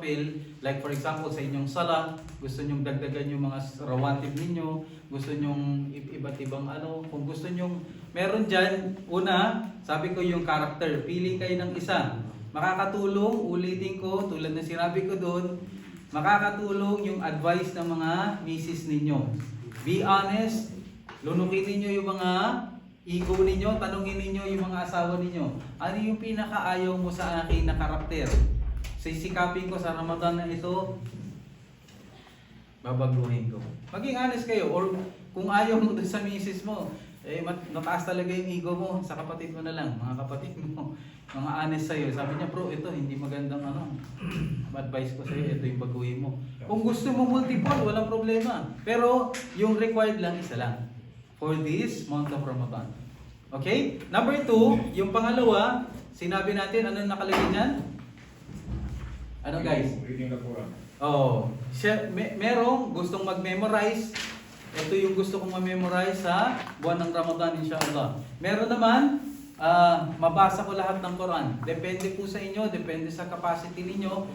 nawafil, like for example sa inyong sala, gusto nyong dagdagan yung mga rawatib ninyo, gusto nyong iba't ibang ano, kung gusto nyong meron dyan, una, sabi ko yung character, pili kayo ng isa. Makakatulong, ulitin ko, tulad na sinabi ko doon, makakatulong yung advice ng mga misis ninyo. Be honest, lunukin ninyo yung mga ego ninyo, tanungin ninyo yung mga asawa ninyo. Ano yung pinakaayaw mo sa akin na karakter? Sisikapin ko sa Ramadan na ito, babaguhin ko. Maging honest kayo, or kung ayaw mo dun sa misis mo, mataas talaga yung ego mo, sa kapatid mo na lang, mga kapatid mo, mga honest sa'yo. Sabi niya, bro, ito hindi magandang ano, advice ko sa'yo, ito yung baguhin mo. Kung gusto mo multiple, walang problema. Pero yung required lang, isa lang. For this month of Ramadan. Okay? Number 2, yung pangalawa, sinabi natin, ano nakalagay dyan? Ano guys? Reading the Quran. Oh, merong gustong mag-memorize. Ito yung gusto kong ma-memorize sa buwan ng Ramadan, inshallah. Meron naman, mabasa ko lahat ng Quran. Depende po sa inyo, depende sa capacity ninyo.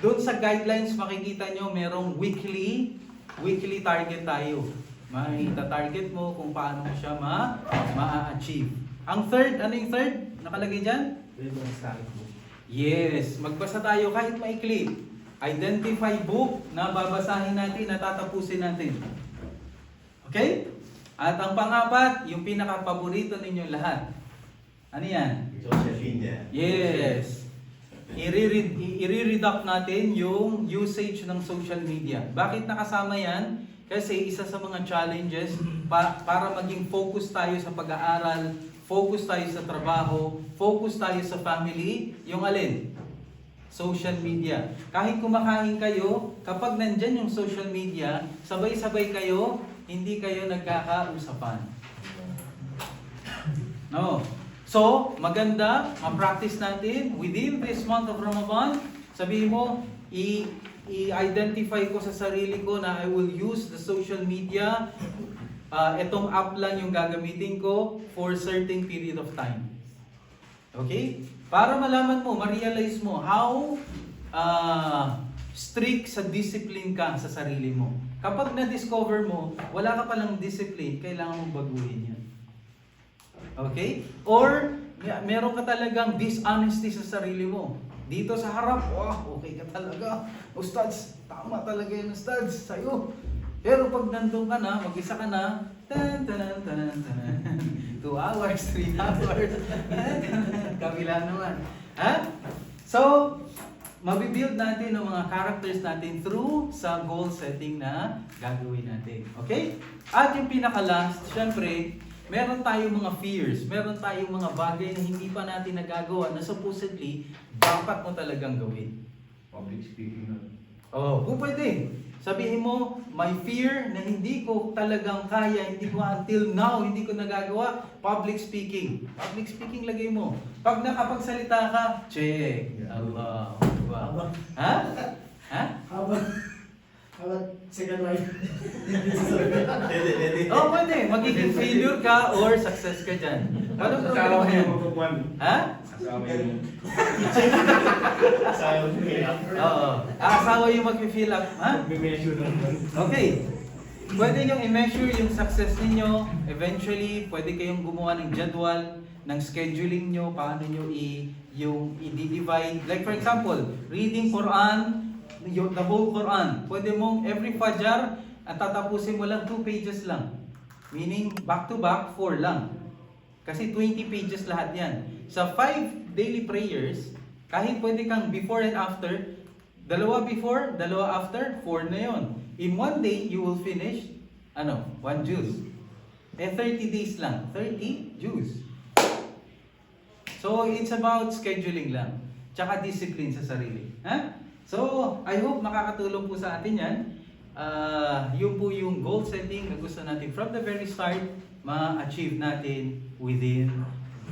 Doon sa guidelines, makikita nyo, merong weekly target tayo. Target mo kung paano mo siya ma-achieve. Ang third, ano yung third? Nakalagay dyan? Yes, magbasa tayo kahit maikli. Identify book na babasahin natin, na tatapusin natin. Okay? At ang pang-apat, yung pinaka-paborito ninyo lahat. Ano yan? Social media. Yes. I-read up natin yung usage ng social media. Bakit nakasama yan? Kasi isa sa mga challenges para maging focus tayo sa pag-aaral, focus tayo sa trabaho, focus tayo sa family, yung alin? Social media. Kahit kumakain kayo, kapag nandyan yung social media, sabay-sabay kayo, hindi kayo nagkakausapan. No. So, maganda, ma-practice natin within this month of Ramadan. Sabihin mo, i-identify ko sa sarili ko na I will use the social media. Itong app lang yung gagamitin ko for certain period of time. Okay? Para malaman mo, ma-realize mo how strict sa discipline ka sa sarili mo. Kapag na-discover mo, wala ka palang discipline, kailangan mong baguhin yan. Okay? Or, meron ka talagang dishonesty sa sarili mo. Dito sa harap, okay ka talaga. Ustads, tama talaga yun, Ustads, sa'yo. Pero pag nandun ka na, mag-isa ka na, 2 hours, 3 hours, kabila naman. Ha? So, mabibuild natin ang mga characters natin through sa goal setting na gagawin natin. Okay? At yung pinaka-last, syempre, meron tayong mga fears, meron tayong mga bagay na hindi pa natin nagagawa na supposedly, dapat mo talagang gawin. Public speaking na. Kung pwede. Sabihin mo, my fear na hindi ko talagang kaya, hindi ko until now, hindi ko nagagawa, public speaking. Public speaking lagay mo. Pag nakapagsalita ka, check. Allah. Wow. Ha? Ha? Habang second life. Pwede. Magiging failure ka or success ka dyan. Walang Kasama problema yung yan. magpapwan. Ha? Kasama yung... Oo. Asawa yung mag-fill up. Ha? Mag-measure naman. Okay. Pwede niyong i-measure yung success ninyo. Eventually, pwede kayong gumawa ng jadwal, ng scheduling nyo, paano nyo i-divide. Like for example, reading Quran, the whole Quran. Pwede mong every Fajr, at tatapusin mo lang 2 pages lang. Meaning, back to back, 4 lang. Kasi 20 pages lahat yan. Sa 5 daily prayers, kahit pwede kang before and after, 2 before, 2 after, 4 na yon. In 1 day, you will finish, 1 juice. 30 days lang, 30 juice. So, it's about scheduling lang. Tsaka discipline sa sarili. Ha? So, I hope makakatulong po sa atin yan. Yun po yung goal setting na gusto natin from the very start ma-achieve natin within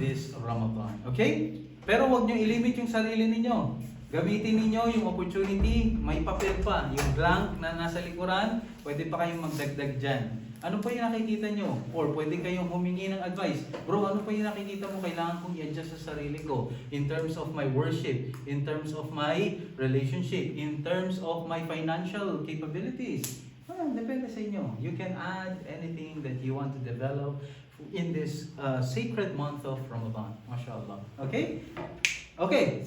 this Ramadan. Okay? Pero huwag nyo ilimit yung sarili ninyo. Gamitin ninyo yung opportunity, may papel pa, yung blank na nasa likuran, pwede pa kayong magdagdag dyan. Ano pa yung nakikita nyo? Or pwede kayong humingi ng advice. Bro, ano pa yung nakikita mo kailangan kong i-adjust sa sarili ko? In terms of my worship, in terms of my relationship, in terms of my financial capabilities. Depende sa inyo. You can add anything that you want to develop in this sacred month of Ramadan. MashaAllah. Okay? Okay.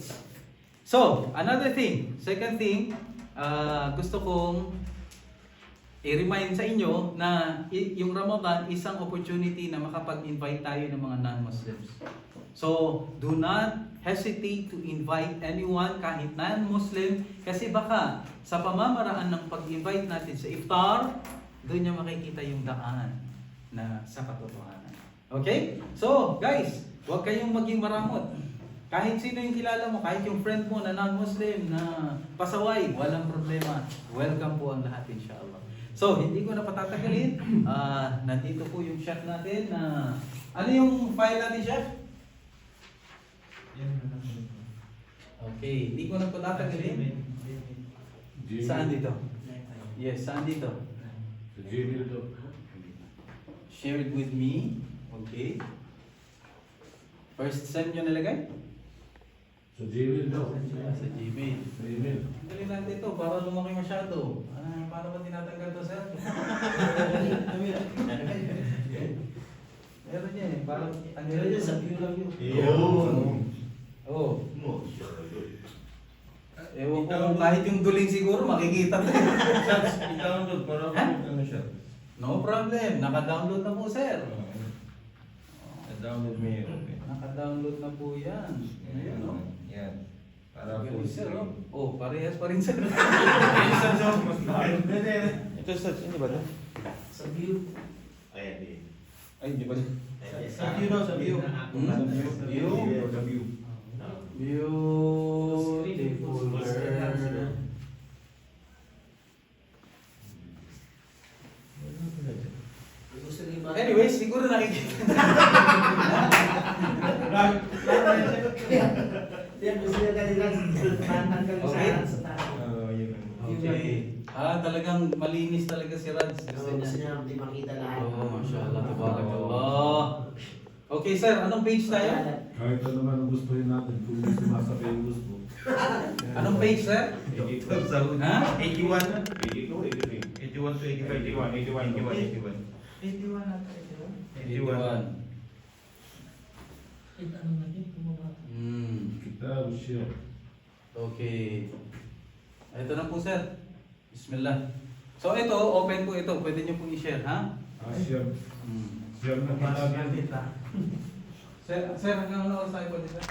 So, another thing. Second thing, gusto kong i-remind sa inyo na yung Ramadan isang opportunity na makapag-invite tayo ng mga non-Muslims. So, do not hesitate to invite anyone kahit non-Muslim kasi baka sa pamamaraan ng pag-invite natin sa iftar, doon niya makikita yung daan na sa katotohanan. Okay? So, guys, huwag kayong maging maramot. Kahit sino yung kilala mo, kahit yung friend mo na non-Muslim, na pasaway, walang problema. Welcome po ang lahat, inshallah. So, hindi ko na patatagalin. Nandito po yung chef natin. Ano yung file natin, chef? Okay, hindi ko na patatagalin. Saan dito? Yes, saan dito? Sa Gmail to. Share it with me. Okay. First sem nyo nalagay? Sa Gmail to. Sa Gmail. Sa email. Dali natin ito para lumaki masyado. Paano ba tinatanggal to, sir? Meron niya eh. Parang Meron yun, sa view lang yun. Oh. Ewan ko kung kahit yung duling siguro makikita na. I-download para ano siya. No problem. Naka-download na po, sir. I-download mo yun. Okay. Naka-download na po yan. Ayan, no? Yan. Para po Galing, sir, oh. Oh, parehas pa rin, sir. Ito sa hindi ba 'to? Sa view. Ay, di ba? Sa view daw, sa view. Beautiful girl. Anyway, siguro nakikita. Yan, gusto niya kanina tanggal Okay. sa taas. Yun. Okay. Talagang malinis talaga si Raj. Gusto Gusto niya. niya hindi makita lahat. Oh, mashallah, tabarakallah. Okay, sir, anong page tayo? Kahit ano man ang gustuhin natin, kung sumasabay yung gusto. Anong page, sir? 82 sa Ha? 81. 82, 81 to 85. 81. 81 natin. 81. Ano natin? Kita siya. Okay. Ito na po, sir. Bismillah. So ito, open po ito. Pwede nyo pong i-share, ha? Siya. Siya na kita. Sir, hanggang ano oras tayo pwede, sir?